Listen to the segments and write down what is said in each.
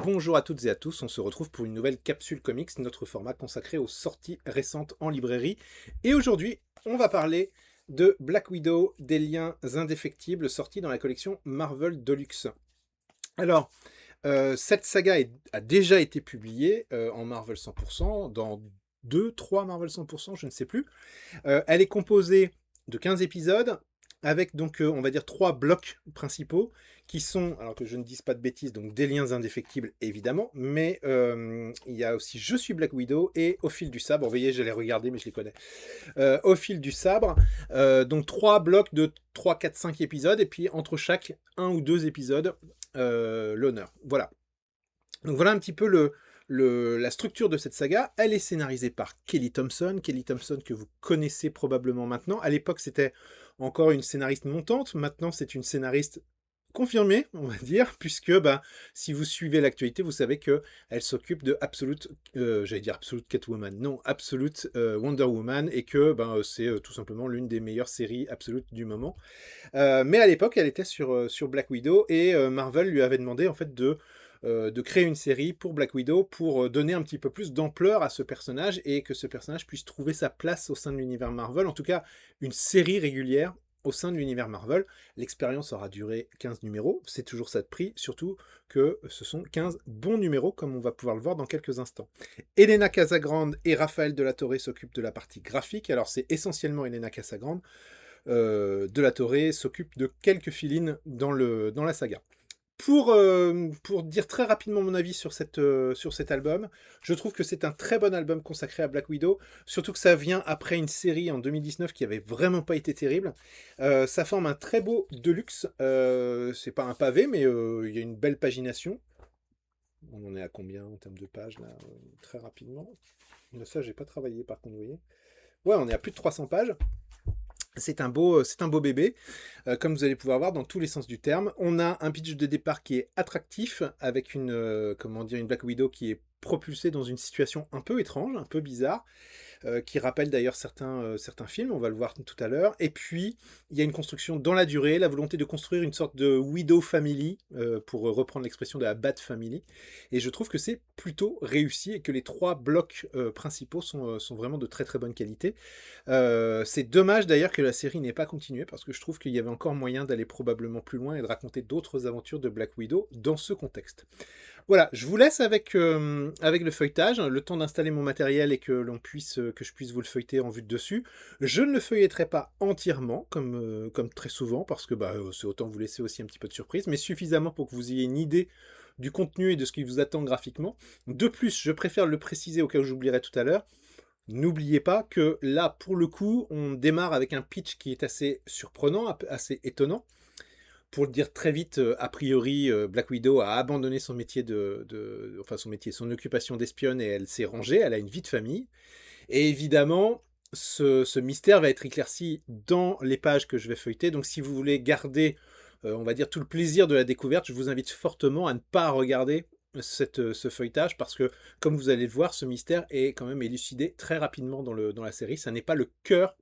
Bonjour à toutes et à tous, on se retrouve pour une nouvelle capsule comics, notre format consacré aux sorties récentes en librairie. Et aujourd'hui, on va parler de Black Widow, des liens indéfectibles, sortis dans la collection Marvel Deluxe. Alors, cette saga a déjà été publiée en Marvel 100%, dans 2, 3 Marvel 100%, je ne sais plus. Elle est composée de 15 épisodes, avec donc, on va dire, 3 blocs principaux, qui sont, alors que je ne dise pas de bêtises, donc des liens indéfectibles, évidemment, mais il y a aussi Je suis Black Widow et Au fil du sabre. Vous voyez, je l'ai regardé, mais je les connais. Au fil du sabre, donc 3 blocs de 3, 4, 5 épisodes, et puis entre chaque, un ou deux épisodes, l'honneur. Voilà. Donc voilà un petit peu la structure de cette saga. Elle est scénarisée par Kelly Thompson. Kelly Thompson que vous connaissez probablement maintenant. À l'époque, c'était encore une scénariste montante. Maintenant, c'est une scénariste confirmée, on va dire, puisque si vous suivez l'actualité, vous savez qu'elle s'occupe de Absolute, j'allais dire Absolute Catwoman, non, Absolute Wonder Woman, et que c'est tout simplement l'une des meilleures séries absolutes du moment. Mais à l'époque, elle était sur Black Widow, et Marvel lui avait demandé en fait de créer une série pour Black Widow pour donner un petit peu plus d'ampleur à ce personnage et que ce personnage puisse trouver sa place au sein de l'univers Marvel, en tout cas une série régulière au sein de l'univers Marvel. L'expérience aura duré 15 numéros, c'est toujours ça de prix, surtout que ce sont 15 bons numéros comme on va pouvoir le voir dans quelques instants. Elena Casagrande et Raphaël de la Torre s'occupent de la partie graphique, alors c'est essentiellement Elena Casagrande. De la Torre s'occupe de quelques fill-in dans la saga. Pour dire très rapidement mon avis sur cet album, je trouve que c'est un très bon album consacré à Black Widow, surtout que ça vient après une série en 2019 qui avait vraiment pas été terrible. Ça forme un très beau deluxe, c'est pas un pavé, mais il y a une belle pagination. On en est à combien en termes de pages, là, très rapidement. Ça, j'ai pas travaillé par contre, vous voyez. Ouais, on est à plus de 300 pages. C'est un beau bébé, comme vous allez pouvoir voir dans tous les sens du terme. On a un pitch de départ qui est attractif, avec une Black Widow qui est propulsée dans une situation un peu étrange, un peu bizarre, qui rappelle d'ailleurs certains films, on va le voir tout à l'heure. Et puis, il y a une construction dans la durée, la volonté de construire une sorte de Widow Family, pour reprendre l'expression de la Bat Family. Et je trouve que c'est plutôt réussi et que les 3 blocs principaux sont vraiment de très très bonne qualité. C'est dommage d'ailleurs que la série n'ait pas continué, parce que je trouve qu'il y avait encore moyen d'aller probablement plus loin et de raconter d'autres aventures de Black Widow dans ce contexte. Voilà, je vous laisse avec le feuilletage, le temps d'installer mon matériel et que je puisse vous le feuilleter en vue de dessus. Je ne le feuilleterai pas entièrement, comme très souvent, parce que c'est autant vous laisser aussi un petit peu de surprise, mais suffisamment pour que vous ayez une idée du contenu et de ce qui vous attend graphiquement. De plus, je préfère le préciser au cas où j'oublierai tout à l'heure, n'oubliez pas que là, pour le coup, on démarre avec un pitch qui est assez surprenant, assez étonnant. Pour le dire très vite, a priori, Black Widow a abandonné son métier enfin son métier, son occupation d'espionne, et elle s'est rangée, elle a une vie de famille. Et évidemment, ce mystère va être éclairci dans les pages que je vais feuilleter. Donc si vous voulez garder, on va dire, tout le plaisir de la découverte, je vous invite fortement à ne pas regarder ce feuilletage, parce que, comme vous allez le voir, ce mystère est quand même élucidé très rapidement dans la série. Ça n'est pas le cœur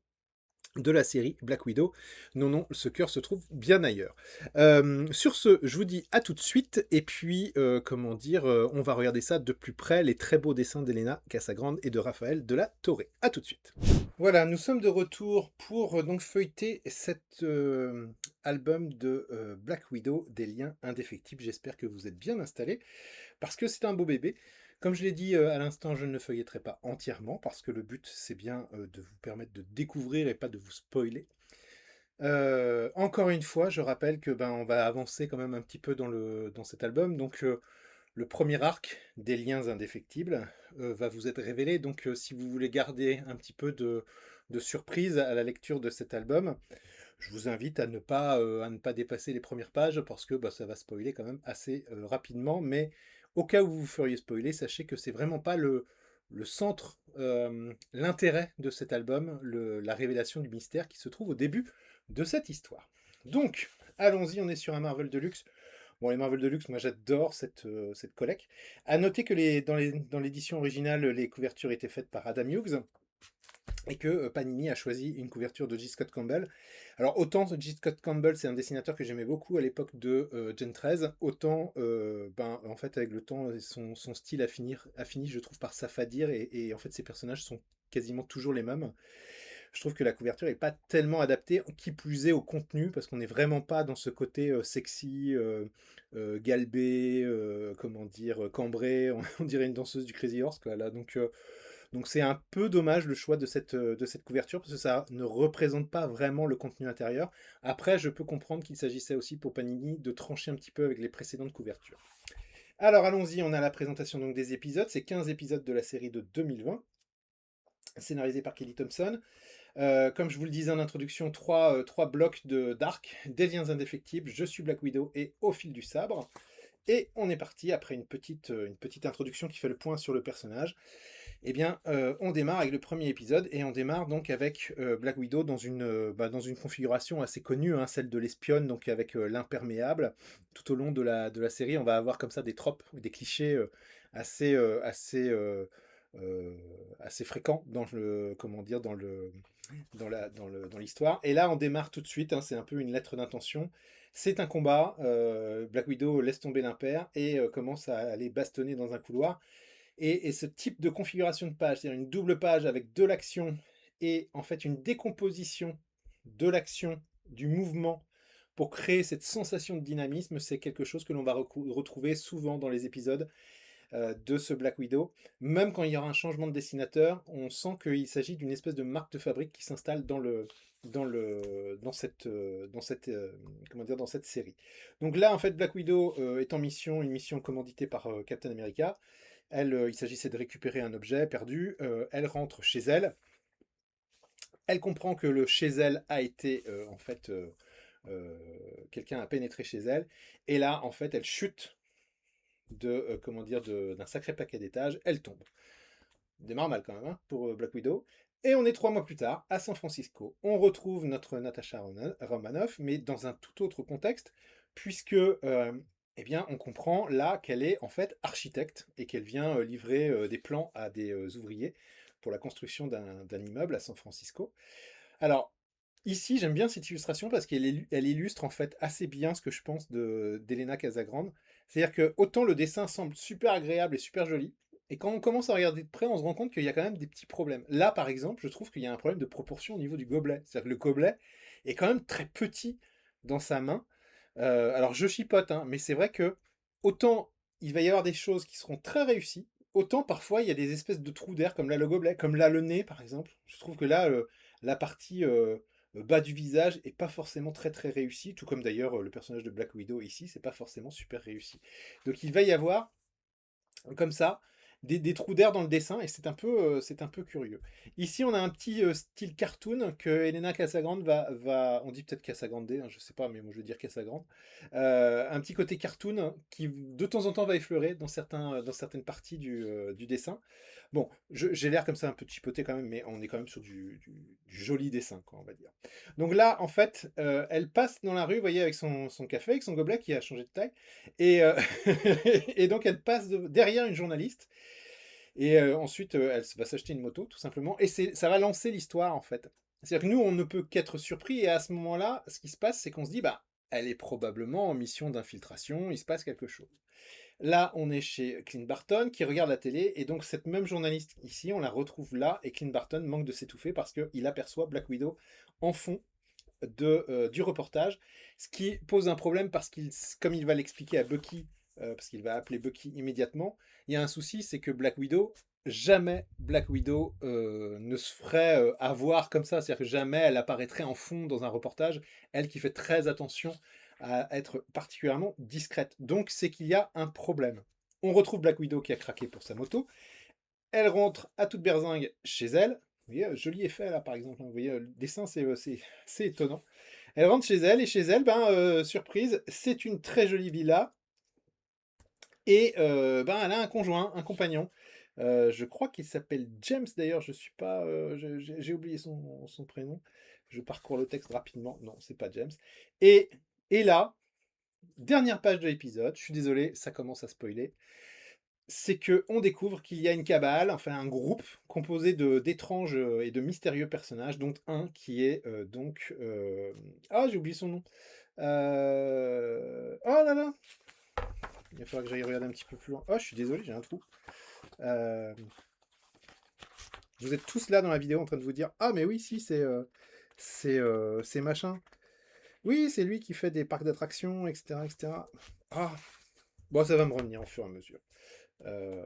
de la série Black Widow. Non, non, ce cœur se trouve bien ailleurs. Sur ce, je vous dis à tout de suite, et puis, on va regarder ça de plus près, les très beaux dessins d'Elena Casagrande et de Raphaël de la Torre. À tout de suite. Voilà, nous sommes de retour pour donc feuilleter cet album de Black Widow, des liens indéfectibles. J'espère que vous êtes bien installés, parce que c'est un beau bébé. Comme je l'ai dit à l'instant, je ne le feuilleterai pas entièrement, parce que le but, c'est bien de vous permettre de découvrir et pas de vous spoiler. Encore une fois, je rappelle que on va avancer quand même un petit peu dans cet album. Donc, le premier arc des liens indéfectibles va vous être révélé. Donc, si vous voulez garder un petit peu de surprise à la lecture de cet album, je vous invite à ne pas dépasser les premières pages, parce que ça va spoiler quand même assez rapidement. Mais au cas où vous feriez spoiler, sachez que c'est vraiment pas le centre, l'intérêt de cet album, la révélation du mystère qui se trouve au début de cette histoire. Donc, allons-y, on est sur un Marvel Deluxe. Bon, les Marvel Deluxe, moi j'adore cette collecte. À noter que dans l'édition originale, les couvertures étaient faites par Adam Hughes. et que Panini a choisi une couverture de J. Scott Campbell. Alors autant J. Scott Campbell, c'est un dessinateur que j'aimais beaucoup à l'époque de Gen 13, autant en fait avec le temps, son style a fini, je trouve, par s'affadir, et en fait ses personnages sont quasiment toujours les mêmes. Je trouve que la couverture n'est pas tellement adaptée, qui plus est au contenu, parce qu'on n'est vraiment pas dans ce côté sexy, galbé, comment dire, cambré, on dirait une danseuse du Crazy Horse, quoi, là. Donc c'est un peu dommage le choix de cette couverture, parce que ça ne représente pas vraiment le contenu intérieur. Après, je peux comprendre qu'il s'agissait aussi pour Panini de trancher un petit peu avec les précédentes couvertures. Alors allons-y, on a la présentation donc des épisodes, c'est 15 épisodes de la série de 2020, scénarisé par Kelly Thompson. Comme je vous le disais en introduction, trois blocs d'arc, des liens indéfectibles, je suis Black Widow et Au fil du sabre. Et on est parti après une petite introduction qui fait le point sur le personnage. Eh bien, on démarre avec le premier épisode, et on démarre donc avec Black Widow dans dans une configuration assez connue, hein, celle de l'espionne, donc avec l'imperméable. Tout au long de la série, on va avoir comme ça des tropes, des clichés assez, assez fréquents dans le, comment dire, dans l'histoire. Et là, on démarre tout de suite, hein, c'est un peu une lettre d'intention. C'est un combat, Black Widow laisse tomber l'impair et commence à aller bastonner dans un couloir. Et ce type de configuration de page, c'est-à-dire une double page avec de l'action et en fait une décomposition de l'action, du mouvement, pour créer cette sensation de dynamisme, c'est quelque chose que l'on va retrouver souvent dans les épisodes de ce Black Widow. Même quand il y aura un changement de dessinateur, on sent qu'il s'agit d'une espèce de marque de fabrique qui s'installe dans cette série. Donc là, en fait, Black Widow est en mission, une mission commanditée par Captain America. Il s'agissait de récupérer un objet perdu. Elle rentre chez elle. Elle comprend que le chez elle a été, quelqu'un a pénétré chez elle. Et là, en fait, elle chute d'un sacré paquet d'étages. Elle tombe. Démarre mal quand même, hein, pour Black Widow. Et on est 3 mois plus tard, à San Francisco. On retrouve notre Natasha Romanoff, mais dans un tout autre contexte, puisque eh bien, on comprend là qu'elle est en fait architecte et qu'elle vient livrer des plans à des ouvriers pour la construction d'un immeuble à San Francisco. Alors, ici, j'aime bien cette illustration parce qu'elle illustre en fait assez bien ce que je pense d'Elena Casagrande. C'est-à-dire que autant le dessin semble super agréable et super joli, et quand on commence à regarder de près, on se rend compte qu'il y a quand même des petits problèmes. Là, par exemple, je trouve qu'il y a un problème de proportion au niveau du gobelet. C'est-à-dire que le gobelet est quand même très petit dans sa main. Alors, je chipote, hein, mais c'est vrai que autant il va y avoir des choses qui seront très réussies, autant parfois il y a des espèces de trous d'air, comme là le gobelet, comme là le nez, par exemple. Je trouve que là, la partie bas du visage est pas forcément très très réussie, tout comme d'ailleurs le personnage de Black Widow ici, c'est pas forcément super réussi. Donc il va y avoir comme ça, des trous d'air dans le dessin, et c'est un peu curieux. Ici, on a un petit style cartoon que Elena Casagrande on dit peut-être Casagrande, hein, je sais pas, mais moi je veux dire Casagrande. Un petit côté cartoon qui de temps en temps va effleurer dans certaines parties du dessin. Bon, j'ai l'air comme ça un peu chipoté quand même, mais on est quand même sur du joli dessin, quoi, on va dire. Donc là, en fait, elle passe dans la rue, vous voyez, avec son café, avec son gobelet qui a changé de taille, et, et donc elle passe derrière une journaliste, et ensuite elle va s'acheter une moto, tout simplement, et ça va lancer l'histoire, en fait. C'est-à-dire que nous, on ne peut qu'être surpris, et à ce moment-là, ce qui se passe, c'est qu'on se dit, bah, elle est probablement en mission d'infiltration, il se passe quelque chose. Là, on est chez Clint Barton qui regarde la télé, et donc cette même journaliste ici, on la retrouve là, et Clint Barton manque de s'étouffer parce qu'il aperçoit Black Widow en fond du reportage, ce qui pose un problème parce comme il va l'expliquer à Bucky, parce qu'il va appeler Bucky immédiatement, il y a un souci, c'est que jamais Black Widow ne se ferait avoir comme ça, c'est-à-dire que jamais elle apparaîtrait en fond dans un reportage, elle qui fait très attention à être particulièrement discrète. Donc c'est qu'il y a un problème. On retrouve Black Widow qui a craqué pour sa moto, elle rentre à toute berzingue chez elle. Vous voyez, joli effet là par exemple, hein. Vous voyez, le dessin c'est étonnant. Elle rentre chez elle, et chez elle, surprise, c'est une très jolie villa, et elle a un conjoint, un compagnon. Je crois qu'il s'appelle James d'ailleurs, je suis pas, j'ai oublié son prénom. Je parcours le texte rapidement. Non, c'est pas James. Et, et là, dernière page de l'épisode, je suis désolé, ça commence à spoiler. c'est que on découvre qu'il y a une cabale, enfin un groupe composé d'étranges et de mystérieux personnages, dont un qui est ah, j'ai oublié son nom. Oh là là, il va falloir que j'aille regarder un petit peu plus loin. Oh, je suis désolé, j'ai un trou. Euh, Vous êtes tous là dans la vidéo en train de vous dire, ah mais oui, si, c'est machin. Oui, c'est lui qui fait des parcs d'attractions, etc., etc. Ah, bon, ça va me revenir au fur et à mesure. Euh,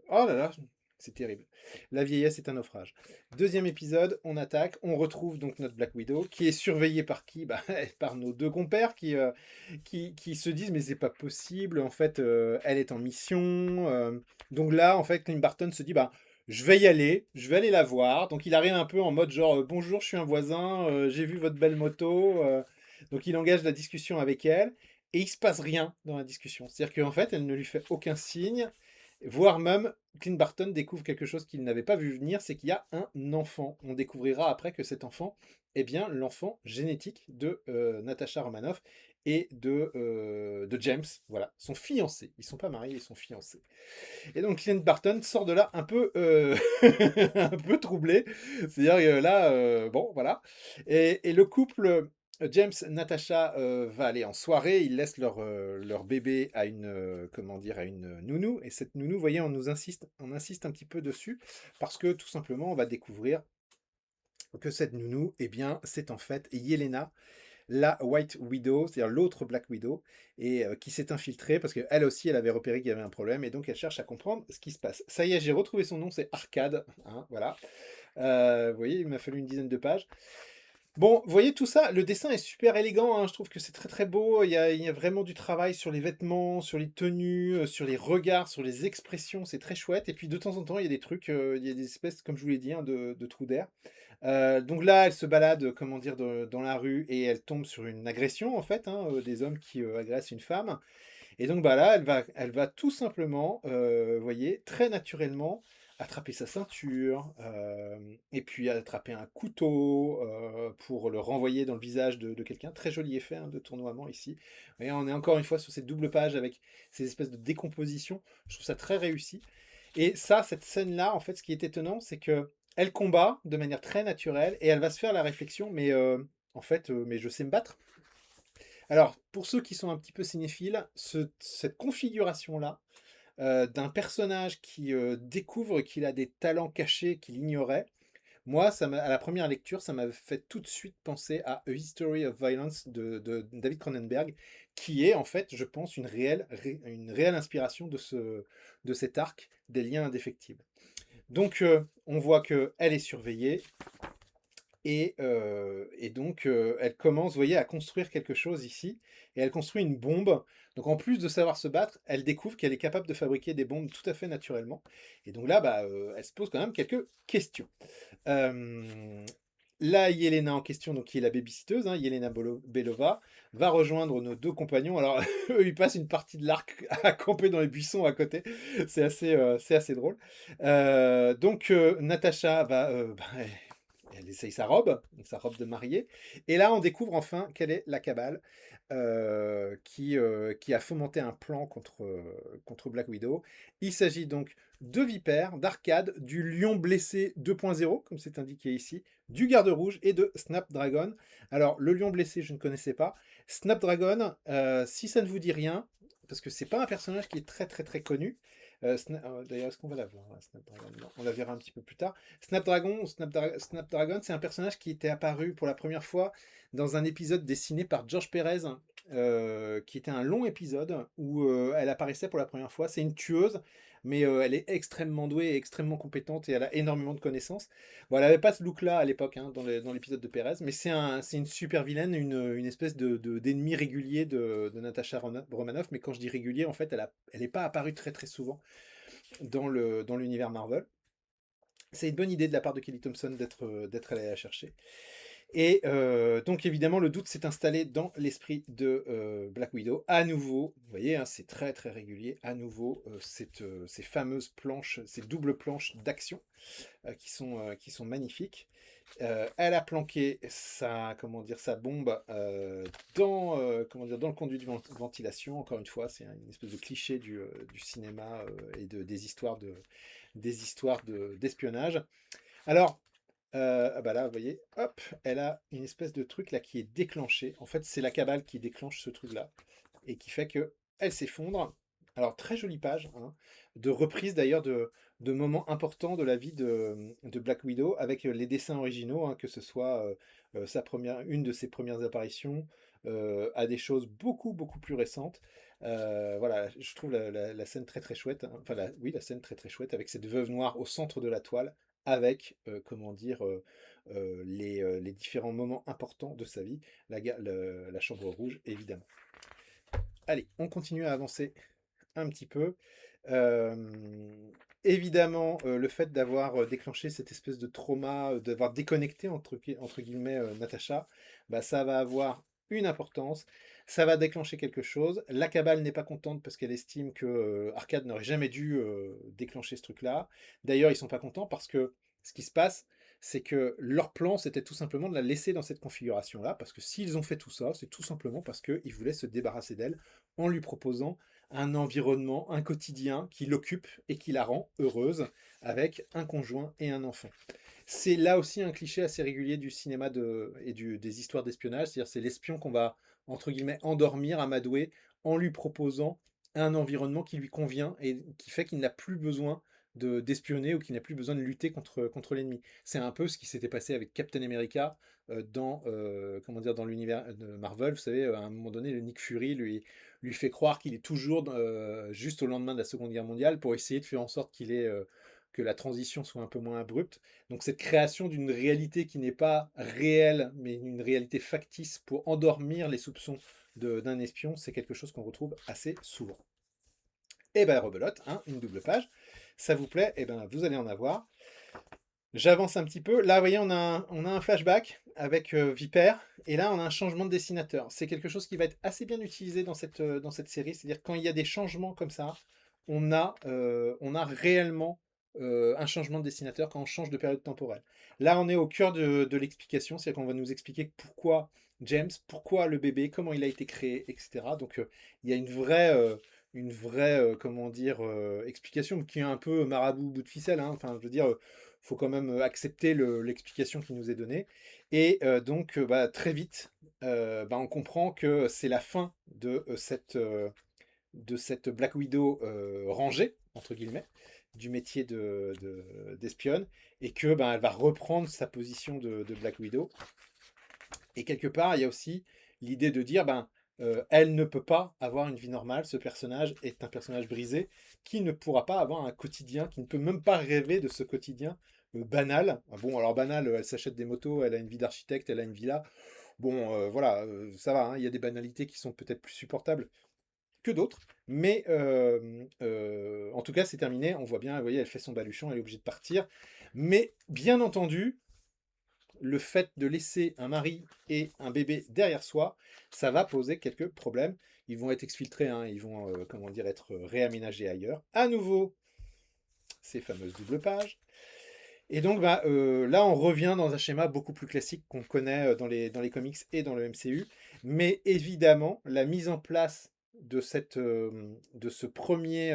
Oh là là, c'est terrible. La vieillesse est un naufrage. Deuxième épisode, on attaque, on retrouve donc notre Black Widow, qui est surveillée par qui? Bah, par nos deux compères qui se disent mais c'est pas possible, en fait elle est en mission. Donc là, en fait, Clint Barton se dit bah je vais y aller, je vais aller la voir. Donc il arrive un peu en mode genre bonjour, je suis un voisin, j'ai vu votre belle moto. Donc il engage la discussion avec elle. Et il se passe rien dans la discussion. C'est-à-dire qu'en fait, elle ne lui fait aucun signe. Voire même, Clint Barton découvre quelque chose qu'il n'avait pas vu venir, c'est qu'il y a un enfant. On découvrira après que cet enfant est bien l'enfant génétique de Natasha Romanoff et de James, voilà, son fiancé. Ils sont pas mariés, ils sont fiancés. Et donc Clint Barton sort de là un peu, un peu troublé. C'est-à-dire que là, bon, voilà. Et le couple James, Natasha va aller en soirée. Ils laissent leur bébé à une, comment dire, à une nounou. Et cette nounou, vous voyez, on insiste un petit peu dessus parce que tout simplement, on va découvrir que cette nounou, eh bien, c'est en fait Yelena, la White Widow, c'est-à-dire l'autre Black Widow, et qui s'est infiltrée parce qu'elle aussi, elle avait repéré qu'il y avait un problème, et donc elle cherche à comprendre ce qui se passe. Ça y est, j'ai retrouvé son nom, c'est Arcade, hein, voilà. Vous voyez, il m'a fallu une dizaine de pages. Bon, vous voyez tout ça, le dessin est super élégant, hein, je trouve que c'est très très beau, il y a vraiment du travail sur les vêtements, sur les tenues, sur les regards, sur les expressions, c'est très chouette, et puis de temps en temps, il y a des trucs, il y a des espèces, comme je vous l'ai dit, hein, de trous d'air. Donc là, elle se balade, comment dire, dans la rue et elle tombe sur une agression, en fait, hein, des hommes qui agressent une femme. Et donc bah là, elle va tout simplement, vous voyez, très naturellement, attraper sa ceinture, et puis attraper un couteau pour le renvoyer dans le visage de quelqu'un. Très joli effet hein, de tournoiement ici. Vous voyez, on est encore une fois sur cette double page avec ces espèces de décomposition. Je trouve ça très réussi. Et ça, cette scène-là, en fait, ce qui est étonnant, c'est que elle combat de manière très naturelle et elle va se faire la réflexion, mais en fait, mais je sais me battre. Alors, pour ceux qui sont un petit peu cinéphiles, cette configuration-là, d'un personnage qui découvre qu'il a des talents cachés qu'il ignorait, moi, à la première lecture, ça m'a fait tout de suite penser à A History of Violence de David Cronenberg, qui est en fait, je pense, une réelle inspiration de cet arc des liens indéfectibles. Donc, on voit qu'elle est surveillée, et donc, elle commence, vous voyez, à construire quelque chose ici, et elle construit une bombe. Donc, en plus de savoir se battre, elle découvre qu'elle est capable de fabriquer des bombes tout à fait naturellement. Et donc là, bah, elle se pose quand même quelques questions. Euh, Là, Yelena en question, donc qui est la babysitteuse, hein, Yelena Belova, va rejoindre nos deux compagnons. Alors, eux, ils passent une partie de l'arc à camper dans les buissons à côté. C'est assez drôle. Donc, Natacha va, bah, elle essaye sa robe de mariée. Et là, on découvre enfin quelle est la cabale qui a fomenté un plan contre Black Widow. Il s'agit donc de Vipère, d'Arcade, du Lion blessé 2.0, comme c'est indiqué ici, du Garde Rouge et de Snapdragon. Alors, le Lion blessé, je ne connaissais pas. Snapdragon, si ça ne vous dit rien, parce que c'est pas un personnage qui est très très très connu. D'ailleurs, est-ce qu'on va la voir, Snapdragon? Non, on la verra un petit peu plus tard. Snapdragon, c'est un personnage qui était apparu pour la première fois dans un épisode dessiné par George Perez, qui était un long épisode où elle apparaissait pour la première fois. C'est une tueuse, mais elle est extrêmement douée et extrêmement compétente et elle a énormément de connaissances. Bon, elle n'avait pas ce look-là à l'époque, hein, dans l'épisode de Perez, mais c'est une super vilaine, une espèce d'ennemi régulier de Natasha Romanoff. Mais quand je dis régulier, en fait, elle n'est pas apparue très très souvent dans l'univers Marvel. C'est une bonne idée de la part de Kelly Thompson d'être allé la chercher. Et donc évidemment, le doute s'est installé dans l'esprit de Black Widow. À nouveau, vous voyez, hein, c'est très très régulier. À nouveau, ces fameuses planches, ces doubles planches d'action qui sont magnifiques. Elle a planqué sa, comment dire, sa bombe comment dire, dans le conduit de ventilation. Encore une fois, c'est une espèce de cliché du cinéma et des histoires d'espionnage. Alors, ah bah là, vous voyez, hop, elle a une espèce de truc là qui est déclenché. En fait, c'est la cabale qui déclenche ce truc-là et qui fait que elle s'effondre. Alors, très jolie page, hein, de reprise d'ailleurs de moments importants de la vie de Black Widow avec les dessins originaux, hein, que ce soit une de ses premières apparitions à des choses beaucoup beaucoup plus récentes. Voilà, je trouve la scène très très chouette, hein. Enfin, oui, la scène très très chouette avec cette veuve noire au centre de la toile avec, comment dire, les différents moments importants de sa vie, la chambre rouge, évidemment. Allez, on continue à avancer un petit peu. Euh, Évidemment, le fait d'avoir déclenché cette espèce de trauma, d'avoir déconnecté entre guillemets Natacha, bah, ça va avoir une importance, ça va déclencher quelque chose. La cabale n'est pas contente parce qu'elle estime que Arcade n'aurait jamais dû déclencher ce truc-là. D'ailleurs, ils sont pas contents parce que ce qui se passe, c'est que leur plan, c'était tout simplement de la laisser dans cette configuration-là, parce que s'ils ont fait tout ça, c'est tout simplement parce qu'ils voulaient se débarrasser d'elle en lui proposant un environnement, un quotidien qui l'occupe et qui la rend heureuse avec un conjoint et un enfant. C'est là aussi un cliché assez régulier du cinéma des histoires d'espionnage, c'est-à-dire c'est l'espion qu'on va, entre guillemets, endormir, amadouer, en lui proposant un environnement qui lui convient et qui fait qu'il n'a plus besoin d'espionner ou qu'il n'a plus besoin de lutter contre l'ennemi. C'est un peu ce qui s'était passé avec Captain America comment dire, dans l'univers de Marvel. Vous savez, à un moment donné, le Nick Fury lui fait croire qu'il est toujours juste au lendemain de la Seconde Guerre mondiale pour essayer de faire en sorte que la transition soit un peu moins abrupte. Donc cette création d'une réalité qui n'est pas réelle, mais une réalité factice pour endormir les soupçons d'un espion, c'est quelque chose qu'on retrouve assez souvent. Et ben rebelote, hein, une double page. Ça vous plaît, et ben vous allez en avoir. J'avance un petit peu. Là, vous voyez, on a un flashback avec Viper, et là, on a un changement de dessinateur. C'est quelque chose qui va être assez bien utilisé dans cette série, c'est-à-dire quand il y a des changements comme ça, on a réellement un changement de dessinateur quand on change de période temporelle. Là, on est au cœur de l'explication, c'est-à-dire qu'on va nous expliquer pourquoi James, pourquoi le bébé, comment il a été créé, etc. Donc, il y a une vraie comment dire, explication qui est un peu marabout bout de ficelle, hein. Enfin, je veux dire, faut quand même accepter l'explication qui nous est donnée. Et donc, bah, très vite, bah, on comprend que c'est la fin de cette Black Widow rangée, entre guillemets, du métier d'espionne, et que bah, elle va reprendre sa position de Black Widow. Et quelque part, il y a aussi l'idée de dire, ben, elle ne peut pas avoir une vie normale. Ce personnage est un personnage brisé qui ne pourra pas avoir un quotidien, qui ne peut même pas rêver de ce quotidien banal. Ah bon, alors banal, elle s'achète des motos, elle a une vie d'architecte, elle a une villa. Bon, voilà, ça va, hein, il y a des banalités qui sont peut-être plus supportables que d'autres. Mais en tout cas, c'est terminé. On voit bien, vous voyez, elle fait son baluchon, elle est obligée de partir. Mais bien entendu, le fait de laisser un mari et un bébé derrière soi, ça va poser quelques problèmes. Ils vont être exfiltrés, hein, ils vont comment dire, être réaménagés ailleurs. À nouveau, ces fameuses doubles pages. Et donc bah, là, on revient dans un schéma beaucoup plus classique qu'on connaît dans les comics et dans le MCU. Mais évidemment, la mise en place de ce premier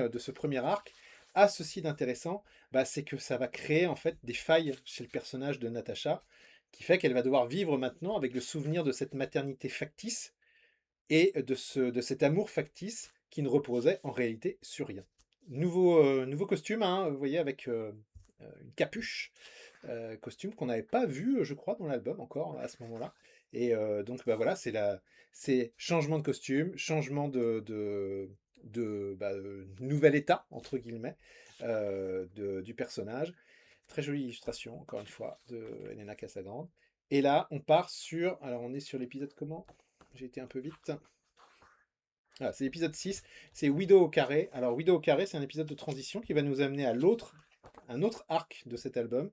arc a ceci d'intéressant, bah, c'est que ça va créer en fait des failles chez le personnage de Natasha, qui fait qu'elle va devoir vivre maintenant avec le souvenir de cette maternité factice et de cet amour factice qui ne reposait en réalité sur rien. Nouveau costume, hein, vous voyez, avec une capuche, costume qu'on n'avait pas vu, je crois, dans l'album encore à ce moment-là. Et donc, bah voilà, c'est changement de costume, changement nouvel état, entre guillemets, du personnage. Très jolie illustration, encore une fois, de Elena Casagrande. Et là, on part sur... Alors, on est sur l'épisode comment? J'ai été un peu vite. Ah, c'est l'épisode 6, c'est Widow au carré. Alors, Widow au carré, c'est un épisode de transition qui va nous amener à un autre arc de cet album,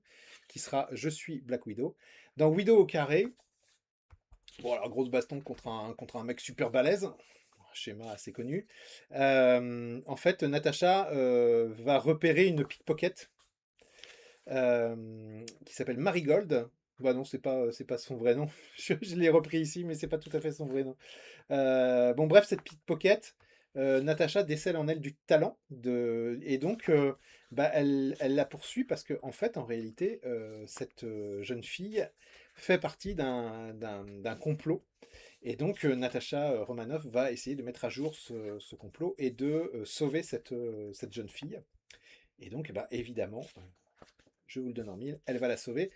qui sera Je suis Black Widow. Dans Widow au carré, Bon, alors, grosse baston contre un mec super balèze. Un schéma assez connu. En fait, Natacha va repérer une pickpocket qui s'appelle Marigold. Bah non, c'est pas son vrai nom. Je l'ai repris ici, mais c'est pas tout à fait son vrai nom. Bon, bref, cette pickpocket, Natacha décèle en elle du talent et donc bah, elle la poursuit parce que en fait, en réalité, cette jeune fille fait partie d'un complot. Et donc, Natacha Romanoff va essayer de mettre à jour ce complot et de sauver cette jeune fille. Et donc, bah, évidemment, je vous le donne en mille, elle va la sauver.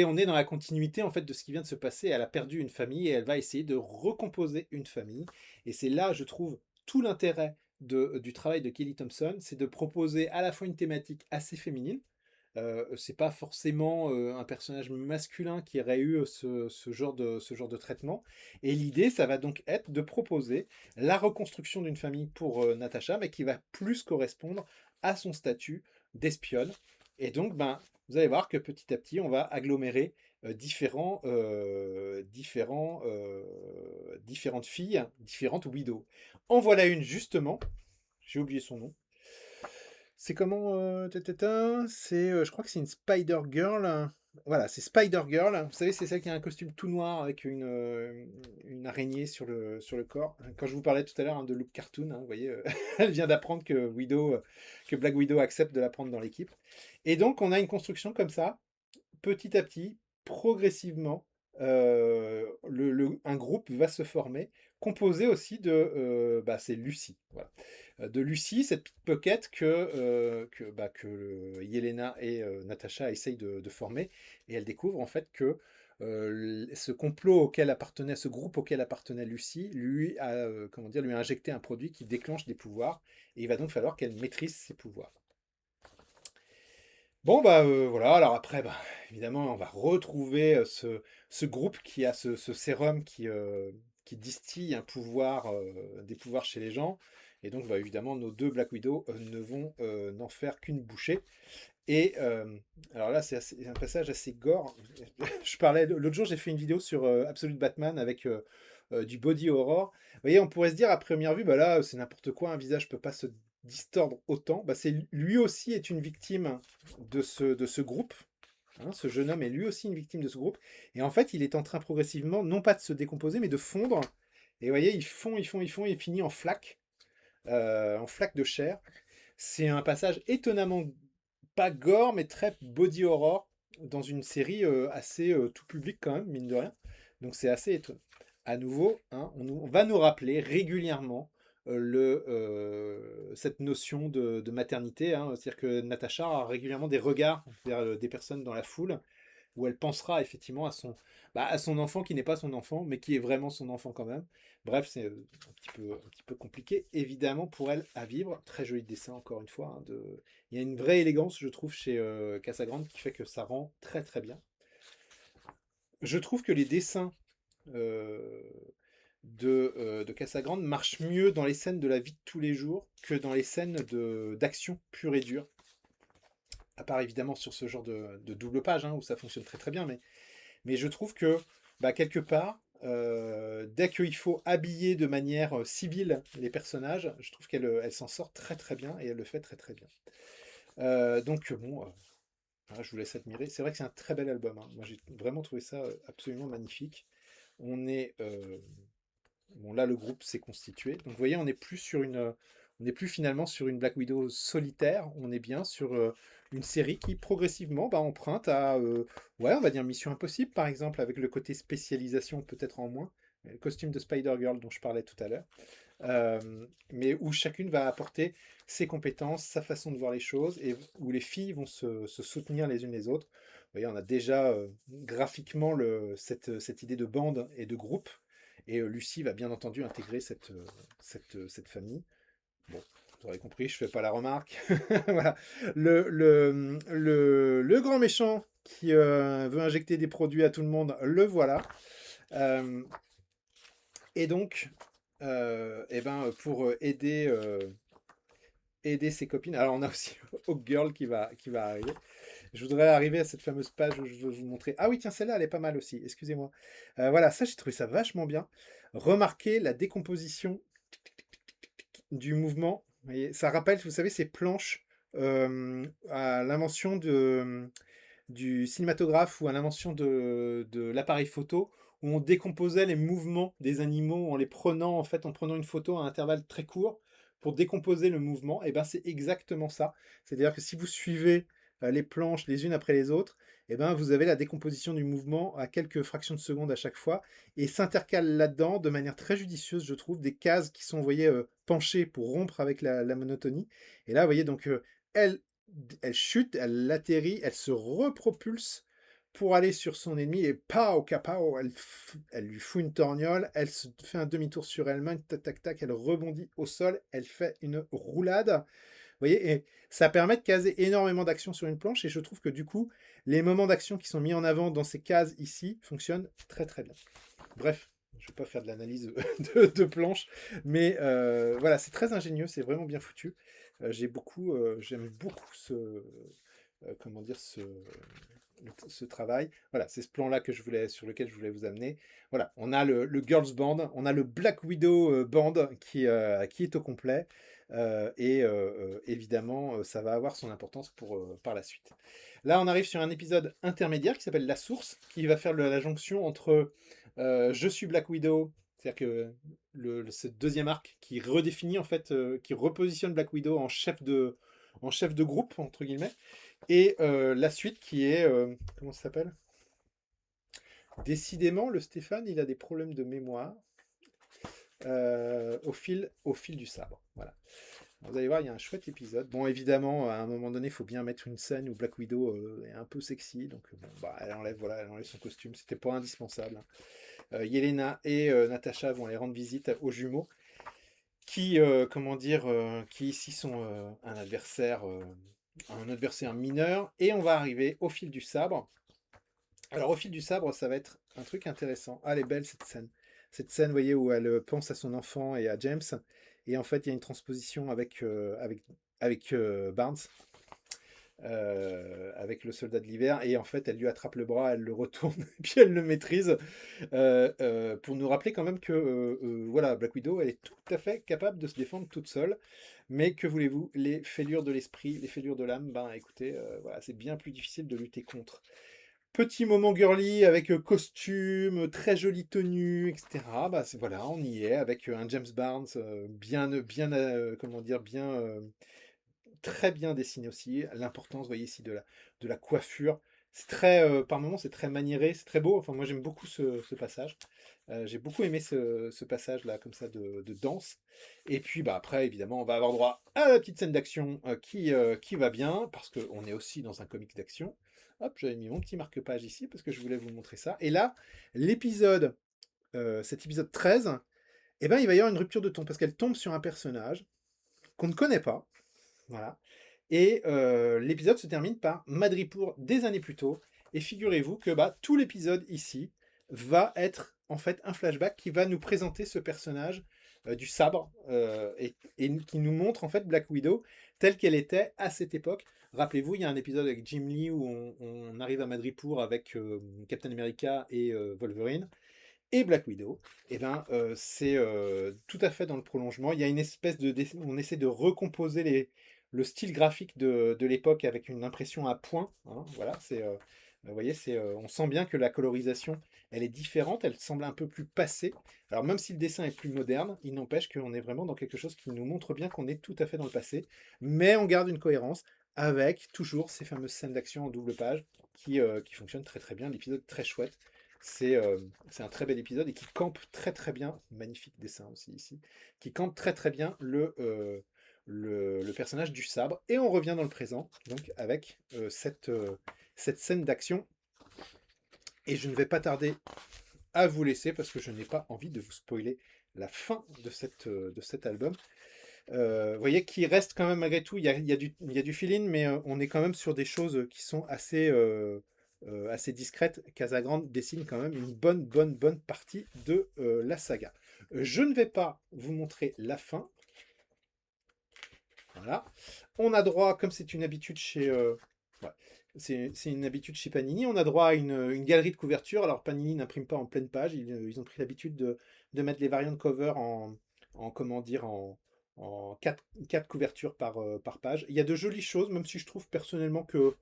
On est dans la continuité en fait de ce qui vient de se passer. Elle a perdu une famille et elle va essayer de recomposer une famille. Et c'est là, je trouve, tout l'intérêt du travail de Kelly Thompson, c'est de proposer à la fois une thématique assez féminine. C'est pas forcément un personnage masculin qui aurait eu ce genre de traitement. Et l'idée, ça va donc être de proposer la reconstruction d'une famille pour Natacha, mais qui va plus correspondre à son statut d'espionne. Et donc, ben, vous allez voir que petit à petit, on va agglomérer différentes filles, différentes widows. En voilà une justement, j'ai oublié son nom. C'est comment C'est, je crois que c'est une Spider Girl. Voilà, c'est Spider Girl. Vous savez, c'est celle qui a un costume tout noir avec une araignée sur le corps. Quand je vous parlais tout à l'heure de look cartoon, vous voyez, elle vient d'apprendre que Black Widow accepte de la prendre dans l'équipe. Et donc, on a une construction comme ça, petit à petit, progressivement, un groupe va se former, composé aussi bah, c'est Lucy. Voilà. De Lucy, cette pickpocket que Yelena et Natasha essayent de former, et elle découvre en fait que ce complot auquel appartenait, ce groupe auquel appartenait Lucy, lui a injecté un produit qui déclenche des pouvoirs, et il va donc falloir qu'elle maîtrise ses pouvoirs. Bon, bah voilà, alors après, bah, évidemment, on va retrouver ce groupe qui a ce sérum qui distille des pouvoirs chez les gens. Et donc, bah, évidemment, nos deux Black Widow ne vont n'en faire qu'une bouchée. Et alors là, c'est un passage assez gore. L'autre jour, j'ai fait une vidéo sur Absolute Batman avec du body horror. Vous voyez, on pourrait se dire à première vue, bah là, c'est n'importe quoi, un visage peut pas se distordre autant. Bah, lui aussi est une victime de ce groupe. Hein, ce jeune homme est lui aussi une victime de ce groupe. Et en fait, il est en train progressivement, non pas de se décomposer, mais de fondre. Et vous voyez, ils font, et il finit en flaque de chair. C'est un passage étonnamment pas gore, mais très body horror dans une série assez tout public quand même, mine de rien. Donc c'est assez étonnant. À nouveau, hein, on va nous rappeler régulièrement cette notion de maternité. Hein. C'est-à-dire que Natacha a régulièrement des regards vers des personnes dans la foule où elle pensera effectivement à son enfant qui n'est pas son enfant, mais qui est vraiment son enfant quand même. Bref, c'est un petit peu compliqué, évidemment, pour elle à vivre. Très joli dessin, encore une fois. Hein, il y a une vraie élégance, je trouve, chez Casagrande, qui fait que ça rend très très bien. Je trouve que les dessins euh, de Casagrande marchent mieux dans les scènes de la vie de tous les jours que dans les scènes d'action pure et dure. À part évidemment sur ce genre de double page, hein, où ça fonctionne très très bien, mais je trouve que, bah, quelque part, dès qu'il faut habiller de manière civile les personnages, je trouve qu'elle s'en sort très très bien et elle le fait très très bien. Donc bon, voilà, je vous laisse admirer. C'est vrai que c'est un très bel album. Hein. Moi j'ai vraiment trouvé ça absolument magnifique. On est bon là le groupe s'est constitué. Donc vous voyez, on n'est plus finalement sur une Black Widow solitaire. On est bien sur une série qui progressivement bah, emprunte à ouais, on va dire Mission Impossible par exemple, avec le côté spécialisation peut-être en moins. Le costume de Spider-Girl dont je parlais tout à l'heure. Mais où chacune va apporter ses compétences, sa façon de voir les choses, et où les filles vont se soutenir les unes les autres. Vous voyez, on a déjà graphiquement cette idée de bande et de groupe, et Lucie va bien entendu intégrer cette famille. Bon, vous aurez compris, je fais pas la remarque. Voilà. Le grand méchant qui veut injecter des produits à tout le monde, le voilà. Euh, et donc, eh ben, pour aider ses copines. Alors on a aussi Hawk Girl qui va arriver. Je voudrais arriver à cette fameuse page où je veux vous montrer. Ah oui, tiens, celle-là, elle est pas mal aussi. Excusez-moi. Voilà, ça, j'ai trouvé ça vachement bien. Remarquez la décomposition du mouvement. Vous voyez, ça rappelle, vous savez, ces planches à l'invention du cinématographe ou à l'invention de l'appareil photo où on décomposait les mouvements des animaux en les prenant, en fait, en prenant une photo à intervalles très courts pour décomposer le mouvement. Et ben c'est exactement ça. C'est-à-dire que si vous suivez les planches les unes après les autres, et ben vous avez la décomposition du mouvement à quelques fractions de seconde à chaque fois et s'intercale là-dedans de manière très judicieuse, je trouve, des cases qui sont, vous voyez, penchées pour rompre avec la monotonie. Et là, vous voyez, donc, elle, elle chute, elle atterrit, elle se repropulse pour aller sur son ennemi et pow, kapow, elle lui fout une torgnole, elle se fait un demi-tour sur elle-même, tac, tac, tac, elle rebondit au sol, elle fait une roulade. Vous voyez, et ça permet de caser énormément d'actions sur une planche et je trouve que du coup, les moments d'action qui sont mis en avant dans ces cases ici fonctionnent très très bien. Bref, je ne vais pas faire de l'analyse de planche, mais voilà, c'est très ingénieux, c'est vraiment bien foutu. J'aime beaucoup comment dire, ce travail. Voilà, c'est ce plan-là sur lequel je voulais vous amener. Voilà, on a le Girls Band, on a le Black Widow Band qui est au complet. Évidemment, ça va avoir son importance par la suite. Là, on arrive sur un épisode intermédiaire qui s'appelle La Source, qui va faire la jonction entre Je suis Black Widow, c'est-à-dire que ce deuxième arc qui redéfinit, en fait, qui repositionne Black Widow en chef de groupe, entre guillemets, et la suite qui est, comment ça s'appelle? Décidément, le Stéphane, il a des problèmes de mémoire au fil du sabre. Voilà. Vous allez voir, il y a un chouette épisode. Bon, évidemment, à un moment donné, il faut bien mettre une scène où Black Widow est un peu sexy. Donc, bon, bah, elle enlève son costume. C'était pas indispensable. Yelena et Natasha vont aller rendre visite aux jumeaux qui, comment dire, qui ici sont un adversaire mineur. Et on va arriver au fil du sabre. Alors, au fil du sabre, ça va être un truc intéressant. Ah, elle est belle cette scène. Cette scène, vous voyez, où elle pense à son enfant et à James. Et en fait, il y a une transposition avec Barnes, avec le soldat de l'hiver. Et en fait, elle lui attrape le bras, elle le retourne, et puis elle le maîtrise. Pour nous rappeler quand même que voilà, Black Widow, elle est tout à fait capable de se défendre toute seule. Mais que voulez-vous, les fêlures de l'esprit, les fêlures de l'âme, ben écoutez, voilà, c'est bien plus difficile de lutter contre. Petit moment girly avec costume, très jolie tenue, etc. Bah, voilà, on y est avec un James Barnes comment dire, très bien dessiné aussi. L'importance, vous voyez ici, de la coiffure. C'est très, par moments, c'est très maniéré, c'est très beau. Enfin, moi, j'aime beaucoup ce passage. J'ai beaucoup aimé ce passage-là, comme ça, de danse. Et puis, bah, après, évidemment, on va avoir droit à la petite scène d'action qui va bien, parce qu'on est aussi dans un comics d'action. Hop, j'avais mis mon petit marque-page ici, parce que je voulais vous montrer ça. Et là, cet épisode 13, eh ben, il va y avoir une rupture de ton, parce qu'elle tombe sur un personnage qu'on ne connaît pas. Voilà. Et l'épisode se termine par Madripour des années plus tôt. Et figurez-vous que bah, tout l'épisode ici va être en fait un flashback qui va nous présenter ce personnage du sabre et qui nous montre en fait Black Widow telle qu'elle était à cette époque. Rappelez-vous, il y a un épisode avec Jim Lee où on arrive à Madripour avec Captain America et Wolverine. Et Black Widow, eh ben, c'est tout à fait dans le prolongement. Il y a une espèce on essaie de recomposer le style graphique de l'époque avec une impression à point. Hein, voilà, vous voyez, on sent bien que la colorisation, elle est différente, elle semble un peu plus passée. Alors même si le dessin est plus moderne, il n'empêche qu'on est vraiment dans quelque chose qui nous montre bien qu'on est tout à fait dans le passé, mais on garde une cohérence avec toujours ces fameuses scènes d'action en double page qui fonctionnent très très bien. L'épisode très chouette. C'est un très bel épisode et qui campe très très bien, magnifique dessin aussi ici, qui campe très très bien le personnage du sabre. Et on revient dans le présent, donc avec cette scène d'action. Et je ne vais pas tarder à vous laisser parce que je n'ai pas envie de vous spoiler la fin de cet album. Vous voyez qu'il reste quand même malgré tout, il y a du fill-in, mais on est quand même sur des choses qui sont assez discrètes. Casagrande dessine quand même une bonne partie de la saga. Je ne vais pas vous montrer la fin. Voilà. On a droit, comme c'est une habitude chez... ouais. C'est une habitude chez Panini. On a droit à une galerie de couverture. Alors Panini n'imprime pas en pleine page. Ils ont pris l'habitude de mettre les variantes cover comment dire, en quatre couvertures par page. Il y a de jolies choses, même si je trouve personnellement que,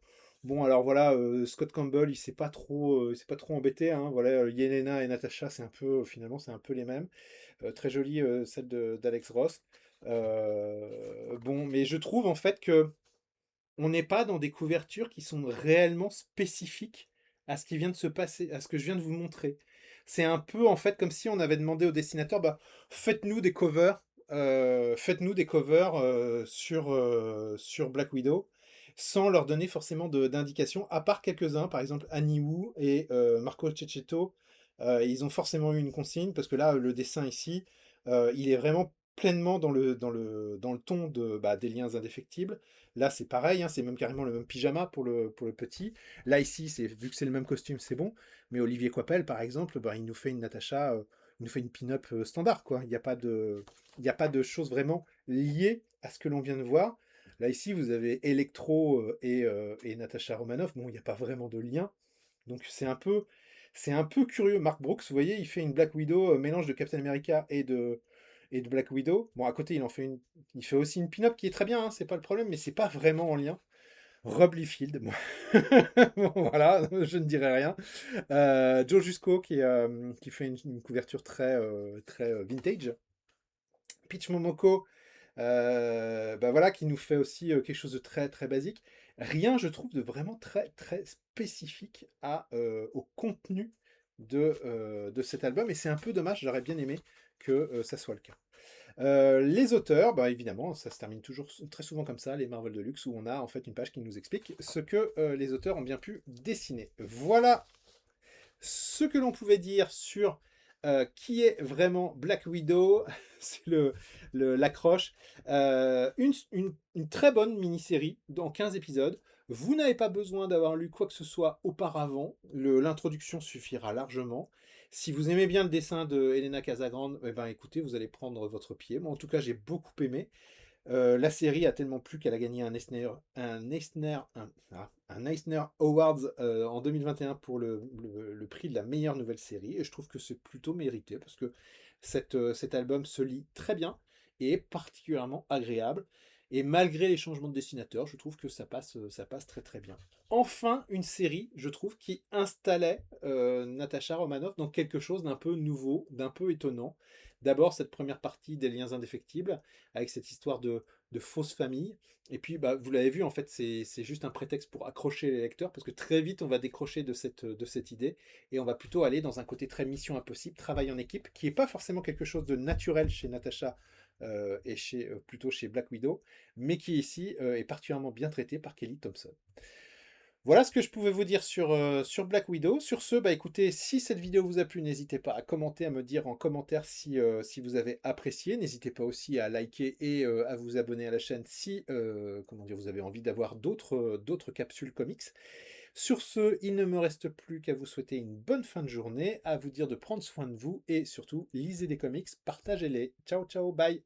bon, alors voilà, Scott Campbell, il s'est pas trop embêté, hein. Voilà, Yelena et Natasha, c'est un peu, finalement, c'est un peu les mêmes. Très jolie, celle d'Alex Ross. Bon, mais je trouve en fait que on n'est pas dans des couvertures qui sont réellement spécifiques à ce qui vient de se passer, à ce que je viens de vous montrer. C'est un peu en fait comme si on avait demandé au dessinateur, bah, faites-nous des covers sur Black Widow, sans leur donner forcément d'indications, à part quelques-uns, par exemple Annie Wu et Marco Cecchetto. Ils ont forcément eu une consigne, parce que là, le dessin ici, il est vraiment pleinement dans le ton des liens indéfectibles. Là, c'est pareil, hein, c'est même carrément le même pyjama pour le petit. Là, ici, vu que c'est le même costume, c'est bon. Mais Olivier Coipel, par exemple, bah, il nous fait une Natacha, il nous fait une pin-up standard, quoi. Il n'y a pas de choses vraiment liées à ce que l'on vient de voir. Là, ici, vous avez Electro et Natasha Romanoff. Bon, il n'y a pas vraiment de lien. Donc, c'est un peu curieux. Mark Brooks, vous voyez, il fait une Black Widow, mélange de Captain America et de Black Widow. Bon, à côté, il fait aussi une pin-up qui est très bien, hein, c'est pas le problème, mais c'est pas vraiment en lien. Rob Liefeld, bon. Bon, voilà, je ne dirai rien. Joe Jusco qui fait une couverture très vintage. Peach Momoko, bah voilà, qui nous fait aussi quelque chose de très très basique. Rien, je trouve, de vraiment très très spécifique au contenu de cet album, et c'est un peu dommage, j'aurais bien aimé que ça soit le cas. Les auteurs, bah évidemment, ça se termine toujours très souvent comme ça, les Marvel Deluxe, où on a en fait une page qui nous explique ce que les auteurs ont bien pu dessiner. Voilà ce que l'on pouvait dire sur qui est vraiment Black Widow. C'est l'accroche. Une très bonne mini-série dans 15 épisodes. Vous n'avez pas besoin d'avoir lu quoi que ce soit auparavant. L'introduction suffira largement. Si vous aimez bien le dessin de Helena Casagrande, eh ben, écoutez, vous allez prendre votre pied. Moi, en tout cas, j'ai beaucoup aimé. La série a tellement plu qu'elle a gagné un Eisner Awards en 2021 pour le prix de la meilleure nouvelle série. Et je trouve que c'est plutôt mérité parce que cet album se lit très bien et est particulièrement agréable. Et malgré les changements de dessinateur, je trouve que ça passe très très bien. Enfin, une série, je trouve, qui installait Natasha Romanoff dans quelque chose d'un peu nouveau, d'un peu étonnant. D'abord, cette première partie des liens indéfectibles, avec cette histoire de fausse famille. Et puis, bah, vous l'avez vu, en fait, c'est juste un prétexte pour accrocher les lecteurs, parce que très vite, on va décrocher de cette idée, et on va plutôt aller dans un côté très mission impossible, travail en équipe, qui n'est pas forcément quelque chose de naturel chez Natasha et plutôt chez Black Widow, mais qui ici est particulièrement bien traité par Kelly Thompson. Voilà ce que je pouvais vous dire sur Black Widow. Sur ce, bah écoutez, si cette vidéo vous a plu, n'hésitez pas à commenter, à me dire en commentaire si vous avez apprécié. N'hésitez pas aussi à liker et à vous abonner à la chaîne si comment dire, vous avez envie d'avoir d'autres capsules comics. Sur ce, il ne me reste plus qu'à vous souhaiter une bonne fin de journée, à vous dire de prendre soin de vous et surtout, lisez des comics, partagez-les. Ciao, ciao, bye!